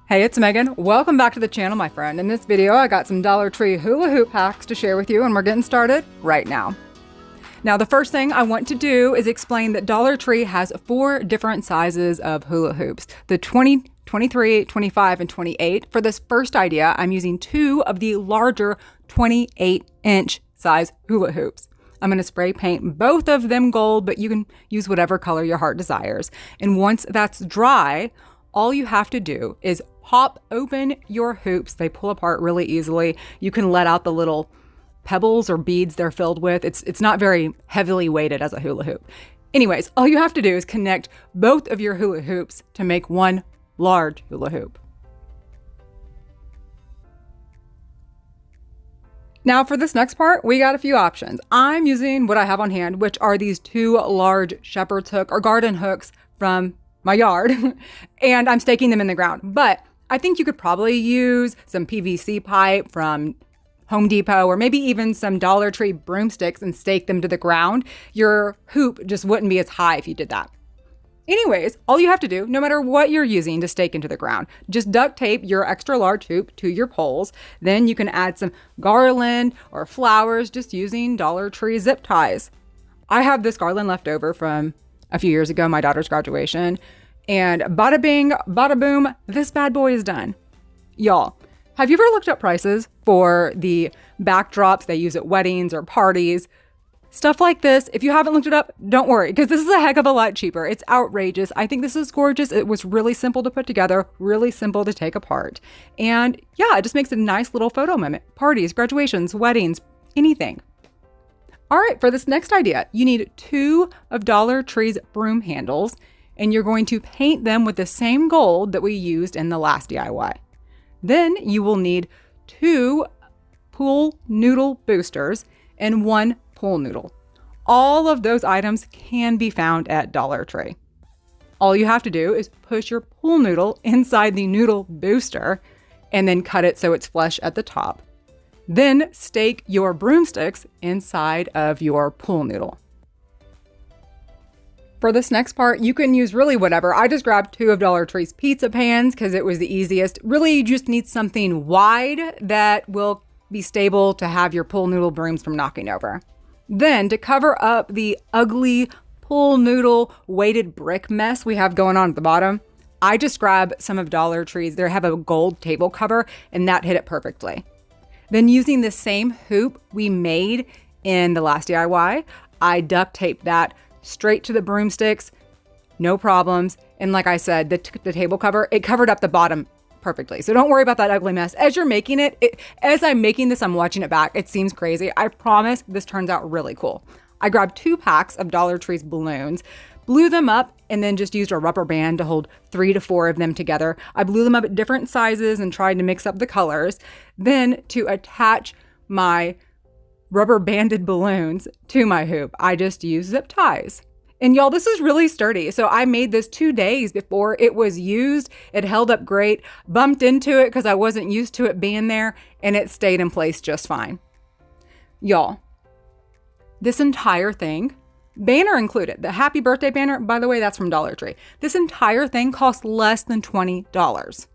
Hey, it's Megan. Welcome back to the channel, my friend. In this video, I got some Dollar Tree hula hoop hacks to share with you, and we're getting started right now. Now, the first thing I want to do is explain that Dollar Tree has 4 different sizes of hula hoops, the 20, 23, 25, and 28. For this first idea, I'm using 2 of the larger 28-inch size hula hoops. I'm going to spray paint both of them gold, but you can use whatever color your heart desires. And once that's dry, all you have to do is pop open your hoops. They pull apart really easily. You can let out the little pebbles or beads they're filled with. It's not very heavily weighted as a hula hoop. Anyways, all you have to do is connect both of your hula hoops to make one large hula hoop. Now for this next part, we got a few options. I'm using what I have on hand, which are these 2 large shepherd's hook or garden hooks from my yard, and I'm staking them in the ground. But I think you could probably use some PVC pipe from Home Depot or maybe even some Dollar Tree broomsticks and stake them to the ground. Your hoop just wouldn't be as high if you did that. Anyways, all you have to do, no matter what you're using to stake into the ground, just duct tape your extra large hoop to your poles. Then you can add some garland or flowers just using Dollar Tree zip ties. I have this garland left over from a few years ago, my daughter's graduation, and bada bing, bada boom, this bad boy is done. Y'all, have you ever looked up prices for the backdrops they use at weddings or parties? Stuff like this, if you haven't looked it up, don't worry, because this is a heck of a lot cheaper. It's outrageous. I think this is gorgeous. It was really simple to put together, really simple to take apart. And yeah, it just makes a nice little photo moment. Parties, graduations, weddings, anything. All right, for this next idea, you need 2 of Dollar Tree's broom handles, and you're going to paint them with the same gold that we used in the last DIY. Then you will need 2 pool noodle boosters and 1 pool noodle. All of those items can be found at Dollar Tree. All you have to do is push your pool noodle inside the noodle booster and then cut it so it's flush at the top. Then stake your broomsticks inside of your pool noodle. For this next part, you can use really whatever. I just grabbed 2 of Dollar Tree's pizza pans because it was the easiest. Really, you just need something wide that will be stable to have your pool noodle brooms from knocking over. Then, to cover up the ugly pool noodle weighted brick mess we have going on at the bottom, I just grabbed some of Dollar Tree's. They have a gold table cover, and that hit it perfectly. Then using the same hoop we made in the last DIY, I duct taped that straight to the broomsticks, no problems. And like I said, the table cover, it covered up the bottom perfectly. So don't worry about that ugly mess. As you're making it, as I'm making this, I'm watching it back. It seems crazy. I promise this turns out really cool. I grabbed 2 packs of Dollar Tree's balloons, blew them up, and then just used a rubber band to hold 3 to 4 of them together. I blew them up at different sizes and tried to mix up the colors. Then to attach my rubber banded balloons to my hoop, I just used zip ties. And y'all, this is really sturdy. So I made this 2 days before it was used. It held up great, bumped into it because I wasn't used to it being there, and it stayed in place just fine. Y'all, this entire thing, banner included, the happy birthday banner, by the way, that's from Dollar Tree. This entire thing cost less than $20,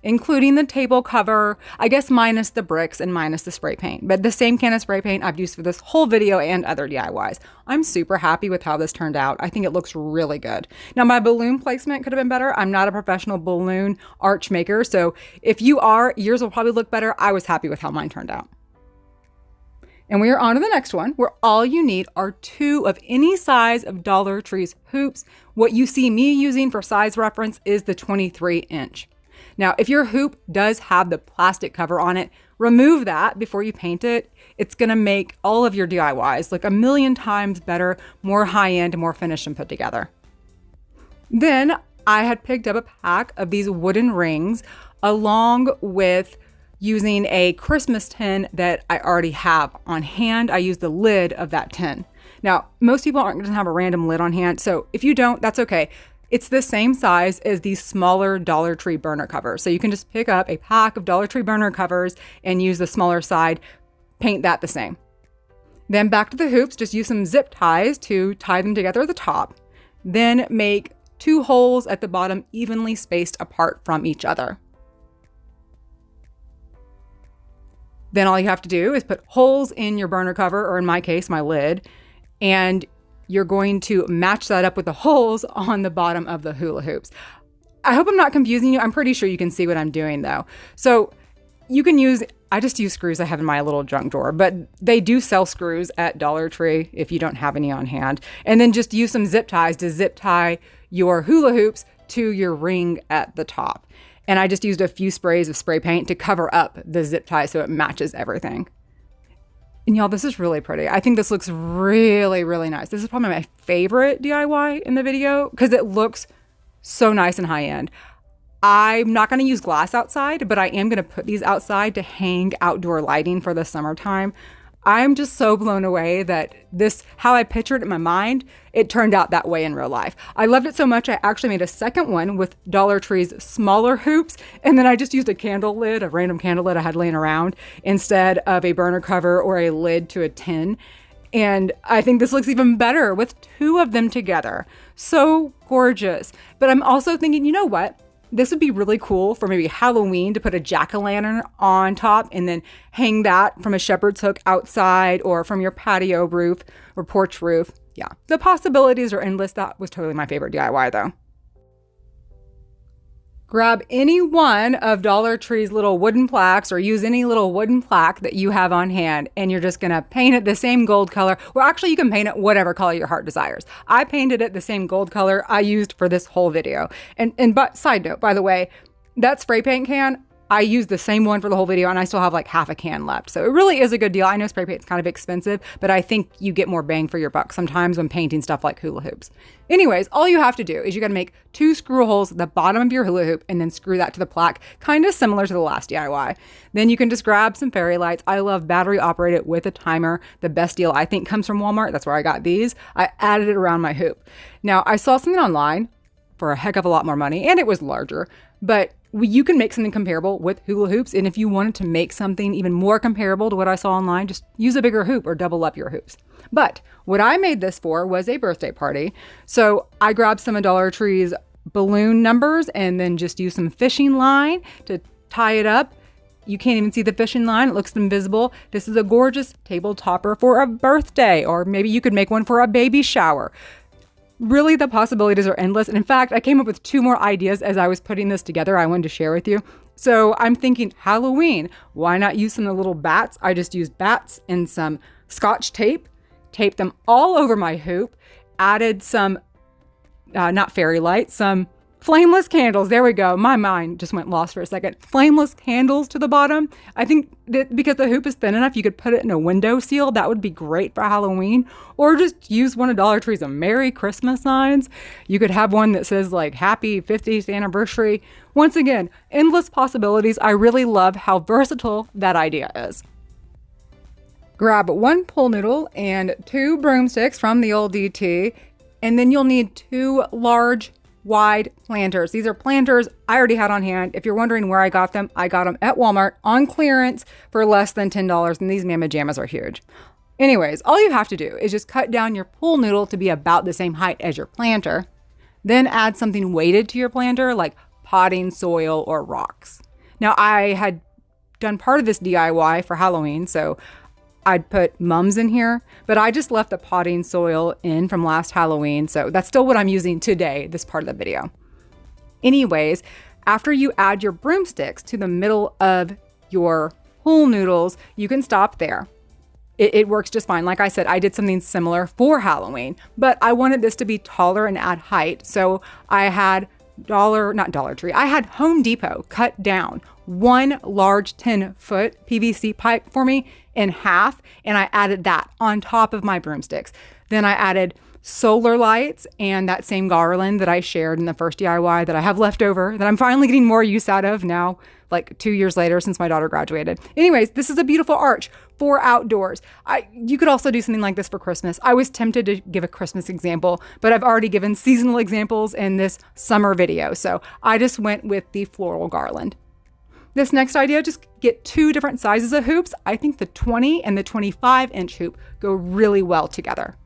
including the table cover, I guess minus the bricks and minus the spray paint. But the same can of spray paint I've used for this whole video and other DIYs. I'm super happy with how this turned out. I think it looks really good. Now, my balloon placement could have been better. I'm not a professional balloon arch maker, so if you are, yours will probably look better. I was happy with how mine turned out. And we are on to the next one, where all you need are 2 of any size of Dollar Tree's hoops. What you see me using for size reference is the 23-inch. Now, if your hoop does have the plastic cover on it, remove that before you paint it. It's going to make all of your DIYs look a million times better, more high-end, more finished and put together. Then I had picked up a pack of these wooden rings along with using a Christmas tin that I already have on hand. I used the lid of that tin. Now, most people aren't going to have a random lid on hand, so if you don't, that's okay. It's the same size as these smaller Dollar Tree burner covers. So you can just pick up a pack of Dollar Tree burner covers and use the smaller side, paint that the same. Then back to the hoops, just use some zip ties to tie them together at the top. Then make 2 holes at the bottom evenly spaced apart from each other. Then all you have to do is put holes in your burner cover, or in my case, my lid, and you're going to match that up with the holes on the bottom of the hula hoops. I hope I'm not confusing you. I'm pretty sure you can see what I'm doing though. So you can use, I just use screws I have in my little junk drawer, but they do sell screws at Dollar Tree if you don't have any on hand. And then just use some zip ties to zip tie your hula hoops to your ring at the top. And I just used a few sprays of spray paint to cover up the zip tie so it matches everything. And y'all, this is really pretty. I think this looks really, really nice. This is probably my favorite DIY in the video because it looks so nice and high end. I'm not going to use glass outside, but I am going to put these outside to hang outdoor lighting for the summertime. I'm just so blown away that this, how I pictured it in my mind, it turned out that way in real life. I loved it so much, I actually made a second one with Dollar Tree's smaller hoops, and then I just used a candle lid, a random candle lid I had laying around, instead of a burner cover or a lid to a tin. And I think this looks even better with two of them together. So gorgeous. But I'm also thinking, you know what? This would be really cool for maybe Halloween to put a jack-o'-lantern on top and then hang that from a shepherd's hook outside or from your patio roof or porch roof. Yeah, the possibilities are endless. That was totally my favorite DIY though. Grab any one of Dollar Tree's little wooden plaques or use any little wooden plaque that you have on hand, and you're just gonna paint it the same gold color. Well, actually you can paint it whatever color your heart desires. I painted it the same gold color I used for this whole video. But side note, by the way, that spray paint can, I used the same one for the whole video and I still have like half a can left. So it really is a good deal. I know spray paint's kind of expensive, but I think you get more bang for your buck sometimes when painting stuff like hula hoops. Anyways, all you have to do is you got to make 2 screw holes at the bottom of your hula hoop and then screw that to the plaque, kind of similar to the last DIY. Then you can just grab some fairy lights. I love battery operated with a timer. The best deal I think comes from Walmart. That's where I got these. I added it around my hoop. Now I saw something online for a heck of a lot more money and it was larger, but you can make something comparable with hula hoops. And if you wanted to make something even more comparable to what I saw online, just use a bigger hoop or double up your hoops. But what I made this for was a birthday party. So I grabbed some of Dollar Tree's balloon numbers and then just used some fishing line to tie it up. You can't even see the fishing line. It looks invisible. This is a gorgeous table topper for a birthday, or maybe you could make one for a baby shower. Really, the possibilities are endless. And in fact, I came up with 2 more ideas as I was putting this together I wanted to share with you. So I'm thinking Halloween, why not use some of the little bats? I just used bats and some Scotch tape, taped them all over my hoop, added some, not fairy lights, some flameless candles. There we go. My mind just went lost for a second. Flameless candles to the bottom. I think that because the hoop is thin enough, you could put it in a window seal. That would be great for Halloween. Or just use one of Dollar Tree's Merry Christmas signs. You could have one that says like Happy 50th Anniversary. Once again, endless possibilities. I really love how versatile that idea is. Grab 1 pool noodle and 2 broomsticks from the old DT. And then you'll need 2 large wide planters. These are planters I already had on hand. If you're wondering where I got them at Walmart on clearance for less than $10, and these mamma jammas are huge. Anyways, all you have to do is just cut down your pool noodle to be about the same height as your planter. Then add something weighted to your planter like potting soil or rocks. Now I had done part of this DIY for Halloween, so I'd put mums in here, but I just left the potting soil in from last Halloween. So that's still what I'm using today, this part of the video. Anyways, after you add your broomsticks to the middle of your pool noodles, you can stop there. It works just fine. Like I said, I did something similar for Halloween, but I wanted this to be taller and add height. So I had I had Home Depot cut down 1 large 10-foot PVC pipe for me in half, and I added that on top of my broomsticks. Then I added solar lights and that same garland that I shared in the first DIY that I have left over that I'm finally getting more use out of now, like 2 years later since my daughter graduated. Anyways, this is a beautiful arch for outdoors. You could also do something like this for Christmas. I was tempted to give a Christmas example, but I've already given seasonal examples in this summer video. So I just went with the floral garland. This next idea, just get 2 different sizes of hoops. I think the 20 and the 25-inch hoop go really well together.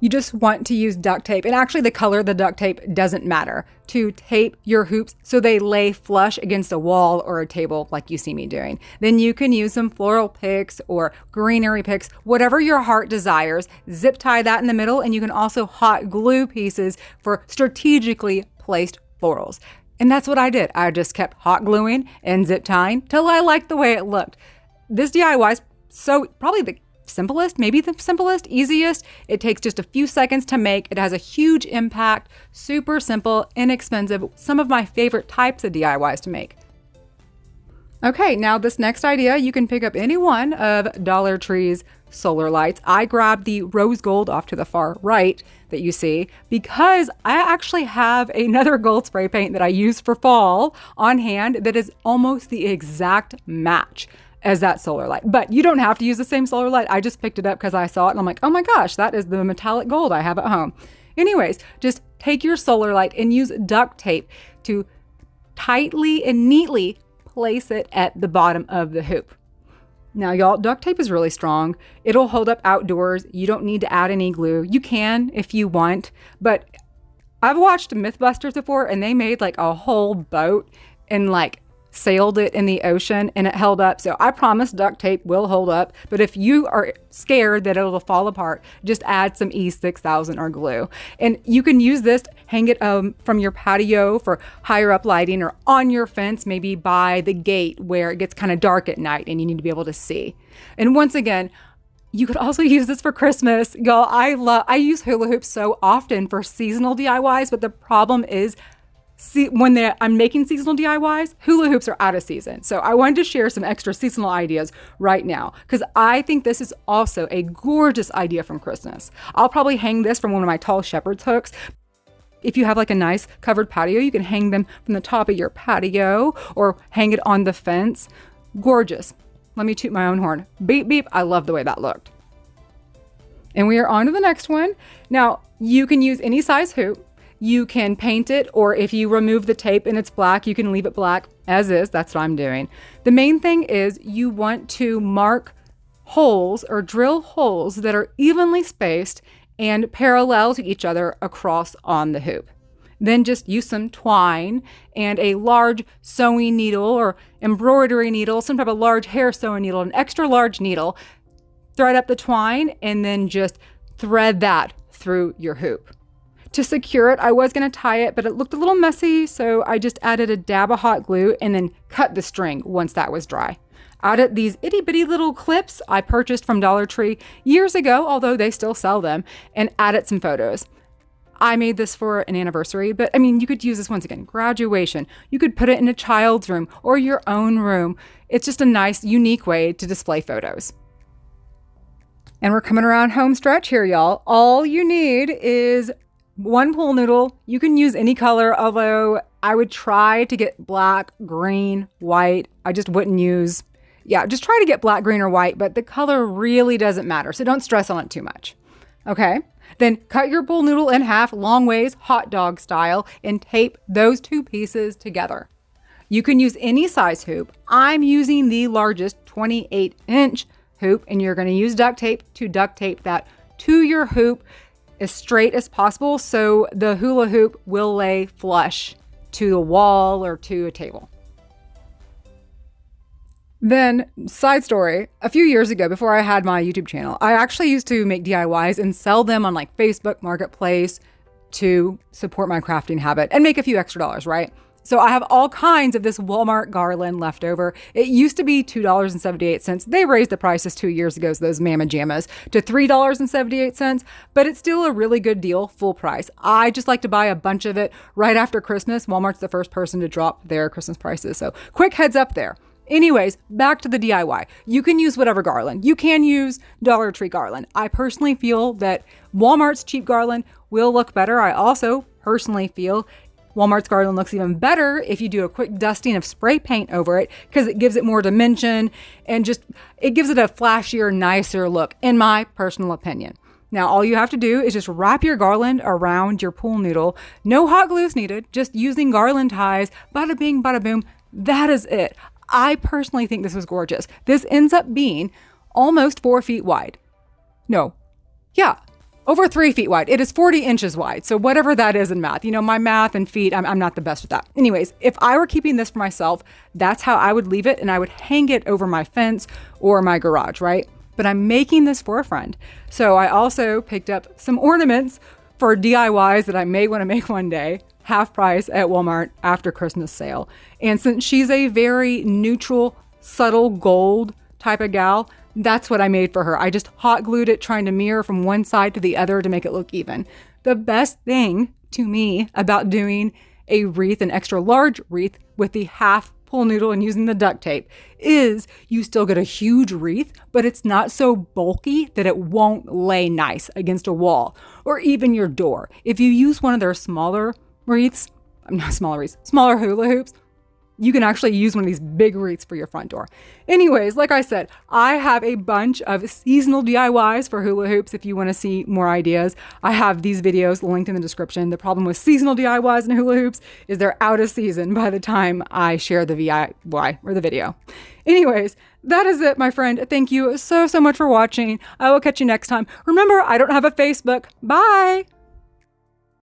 You just want to use duct tape, and actually the color of the duct tape doesn't matter, to tape your hoops so they lay flush against a wall or a table like you see me doing. Then you can use some floral picks or greenery picks, whatever your heart desires. Zip tie that in the middle, and you can also hot glue pieces for strategically placed florals. And that's what I did. I just kept hot gluing and zip tying till I liked the way it looked. This DIY is probably the simplest, maybe the simplest, easiest. It takes just a few seconds to make. It has a huge impact, super simple, inexpensive, some of my favorite types of DIYs to make. Okay, now this next idea, you can pick up any one of Dollar Tree's solar lights. I grabbed the rose gold off to the far right that you see because I actually have another gold spray paint that I use for fall on hand that is almost the exact match as that solar light. But you don't have to use the same solar light. I just picked it up because I saw it and I'm like, oh my gosh, that is the metallic gold I have at home. Anyways, just take your solar light and use duct tape to tightly and neatly place it at the bottom of the hoop. Now, y'all, duct tape is really strong. It'll hold up outdoors. You don't need to add any glue. You can if you want, but I've watched Mythbusters before and they made like a whole boat and like sailed it in the ocean and it held up. So I promise duct tape will hold up. But if you are scared that it'll fall apart, just add some E6000 or glue. And you can use this, hang it from your patio for higher up lighting or on your fence, maybe by the gate where it gets kind of dark at night and you need to be able to see. And once again, you could also use this for Christmas. Y'all, I use hula hoops so often for seasonal DIYs, but the problem is when I'm making seasonal DIYs, hula hoops are out of season. So I wanted to share some extra seasonal ideas right now because I think this is also a gorgeous idea from Christmas. I'll probably hang this from one of my tall shepherd's hooks. If you have like a nice covered patio, you can hang them from the top of your patio or hang it on the fence. Gorgeous. Let me toot my own horn. Beep, beep. I love the way that looked. And we are on to the next one. Now, you can use any size hoop. You can paint it, or if you remove the tape and it's black, you can leave it black as is. That's what I'm doing. The main thing is you want to mark holes or drill holes that are evenly spaced and parallel to each other across on the hoop. Then just use some twine and a large sewing needle or embroidery needle, some type of large hair sewing needle, an extra large needle. Thread up the twine and then just thread that through your hoop. To secure it, I was going to tie it, but it looked a little messy, so I just added a dab of hot glue and then cut the string once that was dry. Added these itty bitty little clips I purchased from Dollar Tree years ago, although they still sell them, and added some photos. I made this for an anniversary, but I mean, you could use this once again, graduation. You could put it in a child's room or your own room. It's just a nice, unique way to display photos. And we're coming around home stretch here, y'all. All you need is one pool noodle. You can use any color, although I would try to get black, green, white. I just wouldn't use, just try to get black, green, or white, but the color really doesn't matter, so don't stress on it too much. Okay? Then cut your pool noodle in half, long ways, hot dog style, and tape those two pieces together. You can use any size hoop. I'm using the largest 28-inch hoop, and you're going to use duct tape to duct tape that to your hoop as straight as possible so the hula hoop will lay flush to a wall or to a table. Then, side story, a few years ago before I had my YouTube channel, I actually used to make DIYs and sell them on like Facebook Marketplace to support my crafting habit and make a few extra dollars, right? So I have all kinds of this Walmart garland left over. It used to be $2.78. They raised the prices 2 years ago, so those Mama Jammas, to $3.78, but it's still a really good deal, full price. I just like to buy a bunch of it right after Christmas. Walmart's the first person to drop their Christmas prices, so quick heads up there. Anyways, back to the DIY. You can use whatever garland. You can use Dollar Tree garland. I personally feel that Walmart's cheap garland will look better. I also personally feel Walmart's garland looks even better if you do a quick dusting of spray paint over it because it gives it more dimension and just it gives it a flashier, nicer look, in my personal opinion. Now, all you have to do is just wrap your garland around your pool noodle. No hot glue is needed, just using garland ties. Bada bing, bada boom. That is it. I personally think this is gorgeous. This ends up being almost 4 feet wide. No. Yeah. over 3 feet wide. It is 40 inches wide. So whatever that is in math, my math and feet, I'm not the best with that. Anyways, if I were keeping this for myself, that's how I would leave it. And I would hang it over my fence or my garage, right? But I'm making this for a friend. So I also picked up some ornaments for DIYs that I may want to make one day, half price at Walmart after Christmas sale. And since she's a very neutral, subtle gold type of gal, that's what I made for her. I just hot glued it, trying to mirror from one side to the other to make it look even. The best thing to me about doing a wreath, an extra large wreath with the half pool noodle and using the duct tape, is you still get a huge wreath, but it's not so bulky that it won't lay nice against a wall or even your door. If you use one of their smaller hula hoops, you can actually use one of these big wreaths for your front door. Anyways, like I said, I have a bunch of seasonal DIYs for hula hoops if you want to see more ideas. I have these videos linked in the description. The problem with seasonal DIYs and hula hoops is they're out of season by the time I share the DIY or the video. Anyways, that is it, my friend. Thank you so much for watching. I will catch you next time. Remember, I don't have a Facebook. Bye!